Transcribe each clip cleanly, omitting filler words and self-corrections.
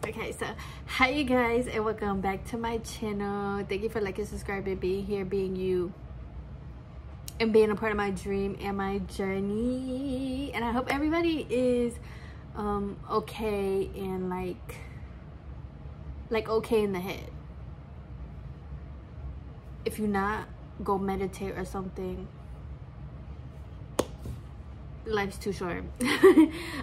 Okay, so hi you guys, and welcome back to my channel. Thank you for liking, subscribing, being here, being you, and being a part of my dream and my journey. And I hope everybody is okay and like okay in the head. If you're not, go meditate or something. Life's too short.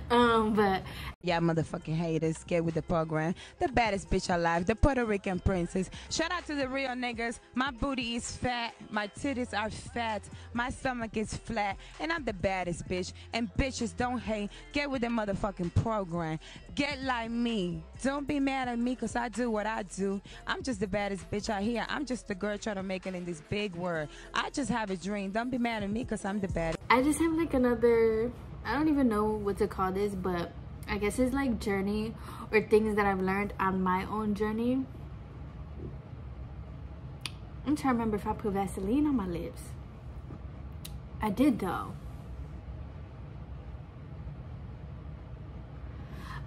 But y'all motherfucking haters, get with the program. The baddest bitch alive, the Puerto Rican princess. Shout out to the real niggas. My booty is fat, my titties are fat, my stomach is flat, and I'm the baddest bitch. And bitches don't hate, get with the motherfucking program. Get like me. Don't be mad at me cause I do what I do. I'm just the baddest bitch out here. I'm just a girl trying to make it in this big world. I just have a dream. Don't be mad at me cause I'm the baddest. I just have like another, I don't even know what to call this, but I guess it's like journey or things that I've learned on my own journey. I'm trying to remember if I put Vaseline on my lips. I did though.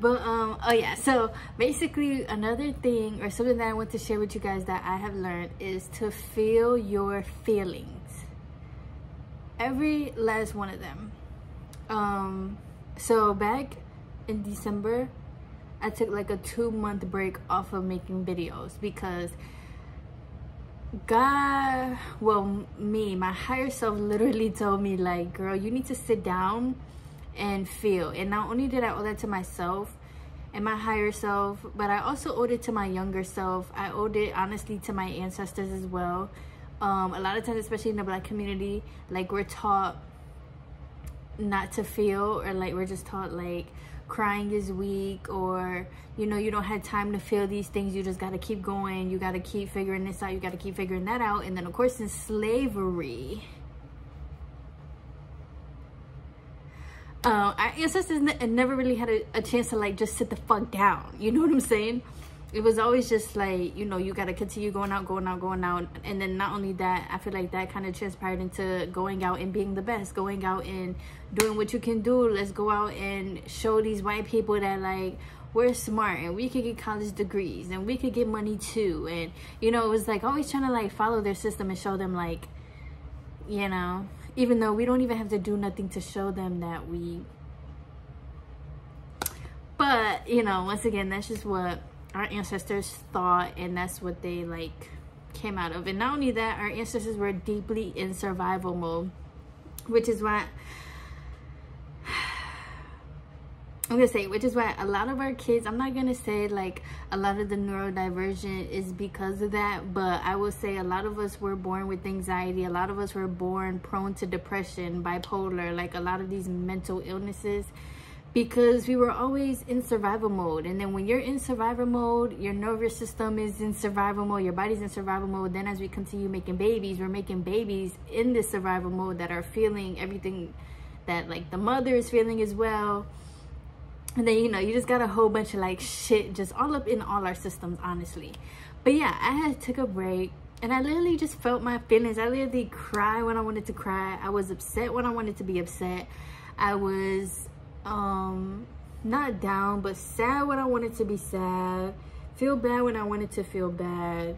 But oh yeah, so basically another thing or something that I want to share with you guys that I have learned is to feel your feelings. Every last one of them. So back in December, I took like a 2-month break off of making videos because God, well, my higher self literally told me like, girl, you need to sit down and feel. And not only did I owe that to myself and my higher self, but I also owed it to my younger self. I owed it honestly to my ancestors as well. A lot of times, especially in the Black community, like we're taught not to feel, or like we're just taught like crying is weak, or you know, you don't have time to feel these things, you just got to keep going, you got to keep figuring this out, you got to keep figuring that out. And then of course in slavery, our ancestors never really had a chance to like just sit the fuck down, you know what I'm saying? It was always just like, you know, you got to continue going out. And then not only that, I feel like that kind of transpired into going out and being the best, going out and doing what you can do. Let's go out and show these white people that like we're smart and we could get college degrees and we could get money too. And you know, it was like always trying to like follow their system and show them like, you know, even though we don't even have to do nothing to show them that we, but you know, once again, that's just what our ancestors thought, and that's what they like came out of. And not only that, our ancestors were deeply in survival mode, which is why a lot of our kids, I'm not gonna say like a lot of the neurodivergent is because of that, but I will say a lot of us were born with anxiety, a lot of us were born prone to depression, bipolar, like a lot of these mental illnesses, because we were always in survival mode. And then when you're in survival mode, your nervous system is in survival mode, your body's in survival mode. Then as we continue making babies, we're making babies in this survival mode that are feeling everything that like the mother is feeling as well. And then, you know, you just got a whole bunch of like shit just all up in all our systems, honestly. But yeah, I took a break and I literally just felt my feelings. I literally cried when I wanted to cry. I was upset when I wanted to be upset. I was not down, but sad when I wanted to be sad, feel bad when I wanted to feel bad.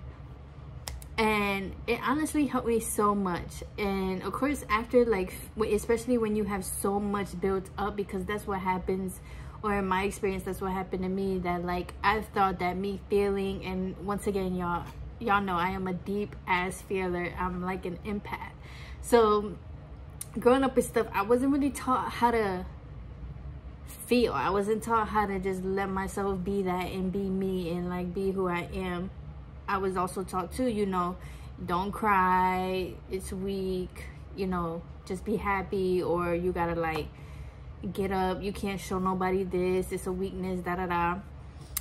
And it honestly helped me so much. And of course, after like, especially when you have so much built up, because that's what happens, or in my experience, that's what happened to me, that like I thought that me feeling, and once again, y'all know I am a deep ass feeler, I'm like an empath. So growing up and stuff, I wasn't really taught how to feel. I wasn't taught how to just let myself be that and be me and like be who I am. I was also taught too, you know, don't cry, it's weak, you know, just be happy, or you gotta like get up, you can't show nobody this, it's a weakness, da da da.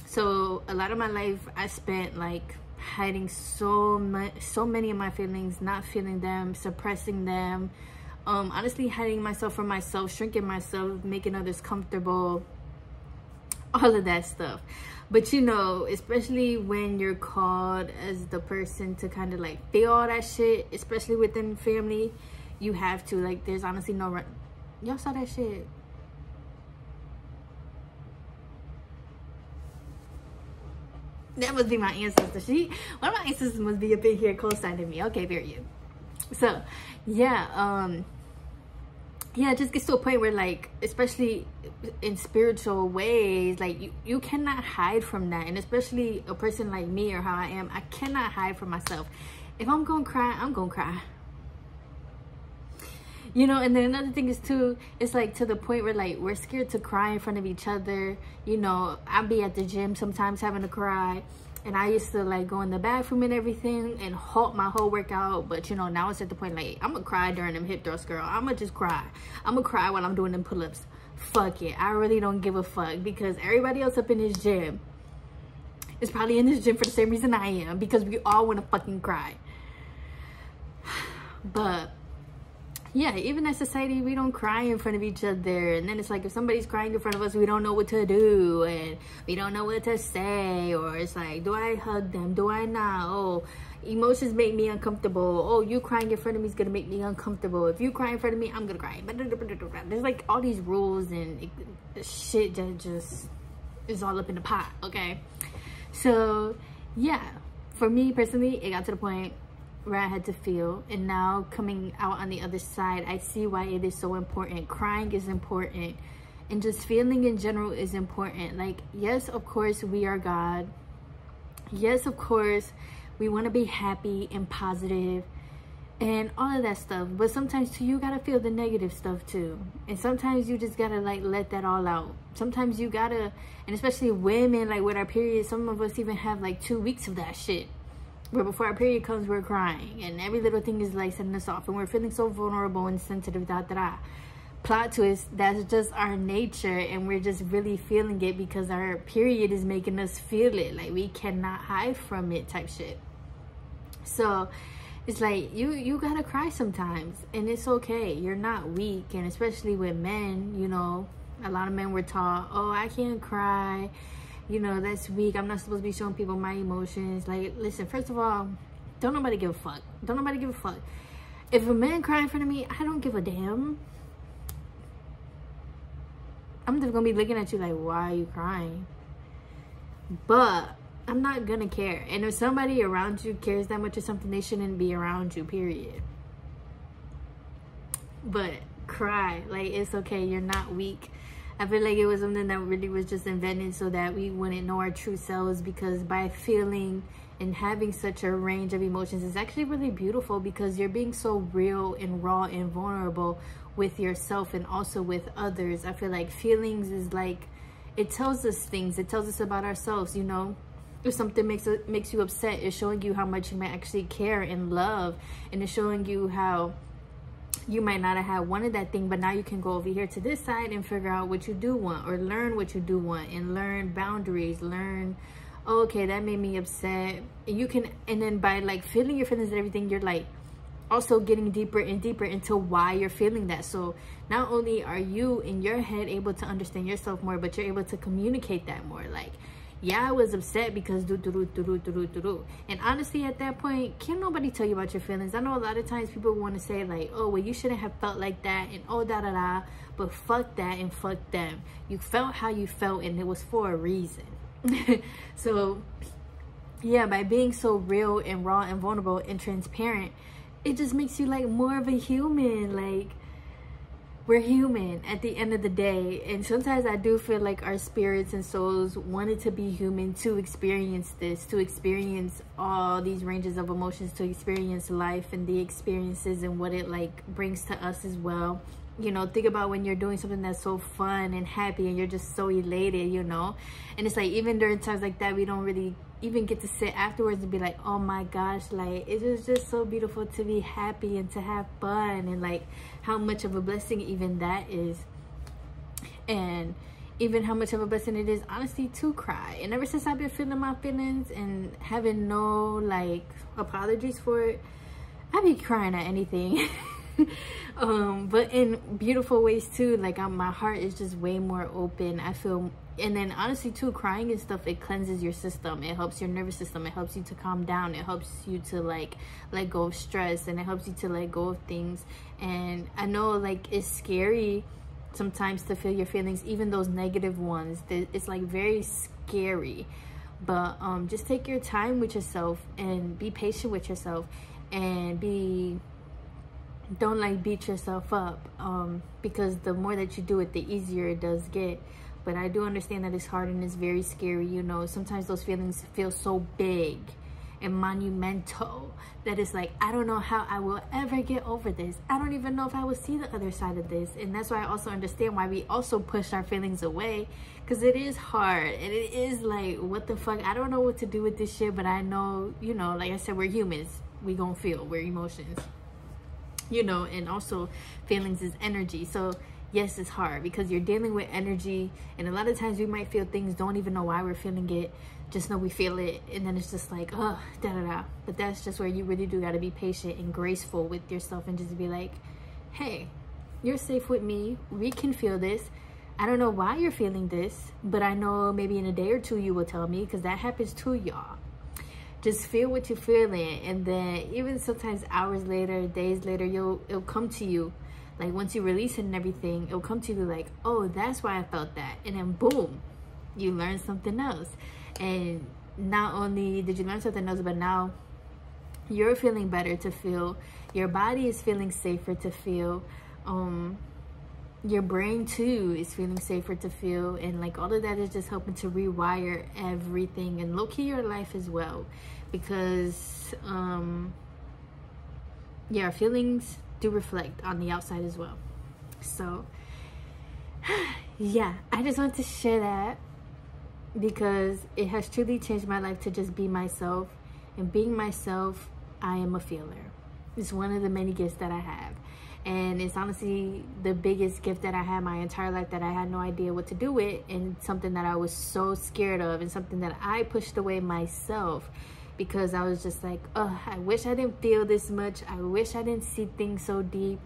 So a lot of my life I spent like hiding so many of my feelings, not feeling them, suppressing them, honestly hiding myself from myself, shrinking myself, making others comfortable, all of that stuff. But you know, especially when you're called as the person to kind of like feel all that shit, especially within family, you have to, like, there's honestly no run. Y'all saw that shit? That must be my ancestor. One of my ancestors must be up in here co-signing me. Okay, period. So yeah, yeah, it just gets to a point where, like, especially in spiritual ways, like you cannot hide from that. And especially a person like me, or how I am, I cannot hide from myself. If I'm gonna cry, I'm gonna cry, you know. And then another thing is too, it's like to the point where, like, we're scared to cry in front of each other. You know, I'll be at the gym sometimes having to cry, and I used to, like, go in the bathroom and everything and halt my whole workout. But, you know, now it's at the point, like, I'm gonna cry during them hip thrusts, girl. I'm gonna just cry. I'm gonna cry while I'm doing them pull-ups. Fuck it. I really don't give a fuck, because everybody else up in this gym is probably in this gym for the same reason I am, because we all want to fucking cry. But yeah, even as society, we don't cry in front of each other. And then it's like, if somebody's crying in front of us, we don't know what to do, and we don't know what to say. Or it's like, do I hug them? Do I not? Oh, emotions make me uncomfortable. Oh, you crying in front of me is gonna make me uncomfortable. If you cry in front of me, I'm gonna cry. There's like all these rules and shit that just is all up in the pot. Okay, so yeah, for me personally, it got to the point where I had to feel. And now coming out on the other side, I see why it is so important. Crying is important, and just feeling in general is important. Like, yes, of course, we are God. Yes, of course, we want to be happy and positive and all of that stuff. But sometimes too, you gotta feel the negative stuff too. And sometimes you just gotta, like, let that all out. Sometimes you gotta, and especially women, like with our period, some of us even have like 2 weeks of that shit, where before our period comes, we're crying, and every little thing is like setting us off, and we're feeling so vulnerable and sensitive. Plot twist, that's just our nature, and we're just really feeling it because our period is making us feel it. Like, we cannot hide from it type shit. So it's like, you gotta cry sometimes, and it's okay. You're not weak. And especially with men, you know, a lot of men were taught, oh, I can't cry, you know, that's weak. I'm not supposed to be showing people my emotions. Like, listen, first of all, don't nobody give a fuck. Don't nobody give a fuck. If a man cry in front of me, I don't give a damn. I'm just gonna be looking at you like, why are you crying? But I'm not gonna care. And if somebody around you cares that much or something, they shouldn't be around you, period. But cry. Like, it's okay. You're not weak. I feel like it was something that really was just invented so that we wouldn't know our true selves, because by feeling and having such a range of emotions is actually really beautiful, because you're being so real and raw and vulnerable with yourself and also with others. I feel like feelings is like, it tells us things. It tells us about ourselves, you know. If something makes you upset, it's showing you how much you might actually care and love, and it's showing you how you might not have had wanted that thing, but now you can go over here to this side and figure out what you do want, or learn what you do want, and learn boundaries, learn, oh, okay, that made me upset. And you can, and then by like feeling your feelings and everything, you're like also getting deeper and deeper into why you're feeling that. So not only are you in your head able to understand yourself more, but you're able to communicate that more. Like, yeah, I was upset because and honestly, at that point, can't nobody tell you about your feelings. I know a lot of times people want to say like, oh, well, you shouldn't have felt like that, and oh, but fuck that and fuck them. You felt how you felt, and it was for a reason. So yeah, by being so real and raw and vulnerable and transparent, it just makes you like more of a human. Like, we're human at the end of the day. And sometimes I do feel like our spirits and souls wanted to be human to experience this, to experience all these ranges of emotions, to experience life and the experiences and what it like brings to us as well. You know, think about when you're doing something that's so fun and happy and you're just so elated, you know. And it's like, even during times like that, we don't really even get to sit afterwards and be like, oh my gosh, like, it was just so beautiful to be happy and to have fun, and like how much of a blessing even that is, and even how much of a blessing it is honestly to cry. And ever since I've been feeling my feelings and having no like apologies for it, I be crying at anything. But in beautiful ways too. Like, my heart is just way more open, I feel. And then honestly too, crying and stuff, it cleanses your system. It helps your nervous system. It helps you to calm down. It helps you to like let go of stress, and it helps you to let go of things. And I know like it's scary sometimes to feel your feelings, even those negative ones. It's like very scary. But just take your time with yourself and be patient with yourself, and don't like beat yourself up, because the more that you do it, the easier it does get. But I do understand that it's hard and it's very scary, you know. Sometimes those feelings feel so big and monumental that it's like, I don't know how I will ever get over this. I don't even know if I will see the other side of this. And that's why I also understand why we also push our feelings away, because it is hard and it is like, what the fuck, I don't know what to do with this shit. But I know, you know, like I said, we're humans, we gonna feel, we're emotions, you know. And also feelings is energy. So yes, it's hard because you're dealing with energy, and a lot of times we might feel things, don't even know why we're feeling it, just know we feel it, and then it's just like, oh, da-da-da. But that's just where you really do got to be patient and graceful with yourself, and just be like, hey, you're safe with me, we can feel this. I don't know why you're feeling this, but I know maybe in a day or two you will tell me, because that happens too, y'all. Just feel what you're feeling, and then even sometimes hours later, days later, it'll come to you. Like once you release it and everything, it'll come to you like, oh, that's why I felt that. And then boom, you learn something else. And not only did you learn something else, but now you're feeling better to feel. Your body is feeling safer to feel. Your brain too is feeling safer to feel. And like all of that is just helping to rewire everything, and low-key your life as well. Because yeah, feelings do reflect on the outside as well. So yeah, I just want to share that, because it has truly changed my life to just be myself. And being myself, I am a feeler. It's one of the many gifts that I have, and it's honestly the biggest gift that I had my entire life that I had no idea what to do with, and something that I was so scared of, and something that I pushed away myself, because I was just like, oh, I wish I didn't feel this much. I wish I didn't see things so deep.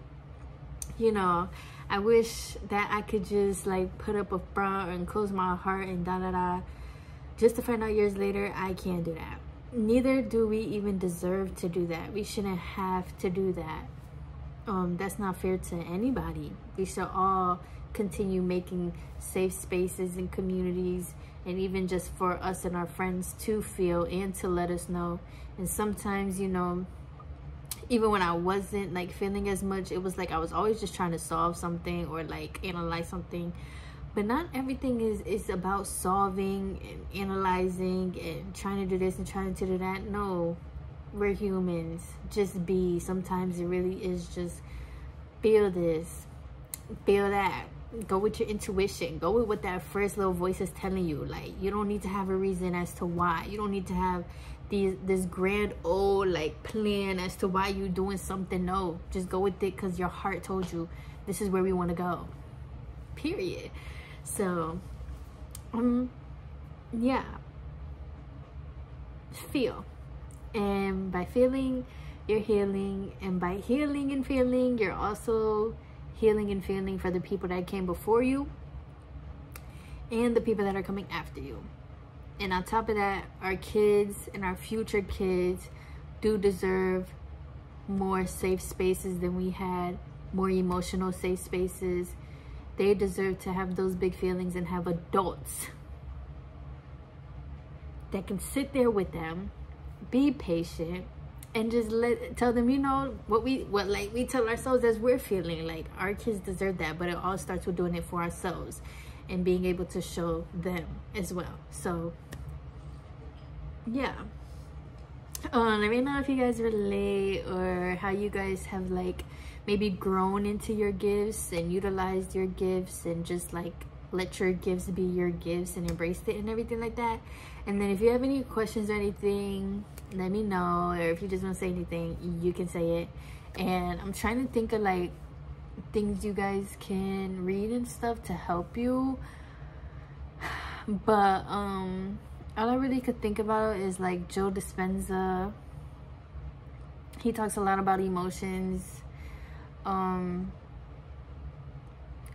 You know, I wish that I could just like put up a front and close my heart and da-da-da. Just to find out years later, I can't do that. Neither do we even deserve to do that. We shouldn't have to do that. That's not fair to anybody. We should all continue making safe spaces and communities, and even just for us and our friends to feel and to let us know. And sometimes, you know, even when I wasn't like feeling as much, it was like I was always just trying to solve something or like analyze something. But not everything is about solving and analyzing and trying to do this and trying to do that. No, we're humans. Just be. Sometimes it really is just feel this, feel that. Go with your intuition. Go with what that first little voice is telling you. Like, you don't need to have a reason as to why. You don't need to have this grand old like plan as to why you're doing something. No, just go with it because your heart told you this is where we want to go, period. So yeah, feel, and by feeling you're healing, and by healing and feeling you're also healing and feeling for the people that came before you and the people that are coming after you. And on top of that, our kids and our future kids do deserve more safe spaces than we had, more emotional safe spaces. They deserve to have those big feelings and have adults that can sit there with them, be patient, and just tell them, you know, what we tell ourselves as we're feeling. Like, our kids deserve that, but it all starts with doing it for ourselves and being able to show them as well. So yeah, let me know if you guys relate, or how you guys have like maybe grown into your gifts and utilized your gifts, and just like let your gifts be your gifts and embraced it and everything like that. And then if you have any questions or anything, let me know. Or if you just want to say anything, you can say it. And I'm trying to think of like things you guys can read and stuff to help you, but all I really could think about is like Joe Dispenza. He talks a lot about emotions. And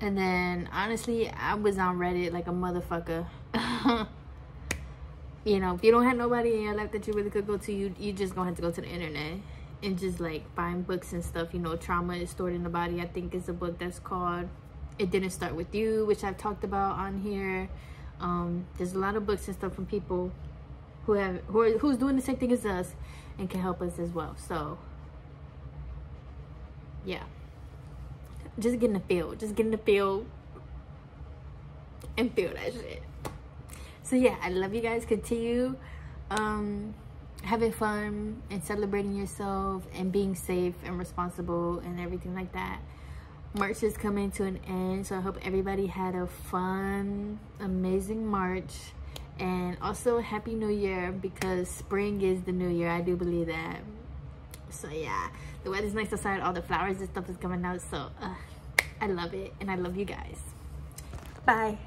then honestly, I was on Reddit like a motherfucker. You know, if you don't have nobody in your life that you really could go to, you just gonna have to go to the internet and just like find books and stuff. You know, Trauma is Stored in the Body, I think is a book that's called. It Didn't Start With You, which I've talked about on here. There's a lot of books and stuff from people who's doing the same thing as us and can help us as well. So yeah, just get in the field, and feel that shit. So yeah, I love you guys. Continue having fun and celebrating yourself and being safe and responsible and everything like that. March is coming to an end, so I hope everybody had a fun, amazing March. And also Happy New Year, because spring is the new year. I do believe that. So yeah, the weather's nice outside, all the flowers and stuff is coming out, so I love it, and I love you guys. Bye.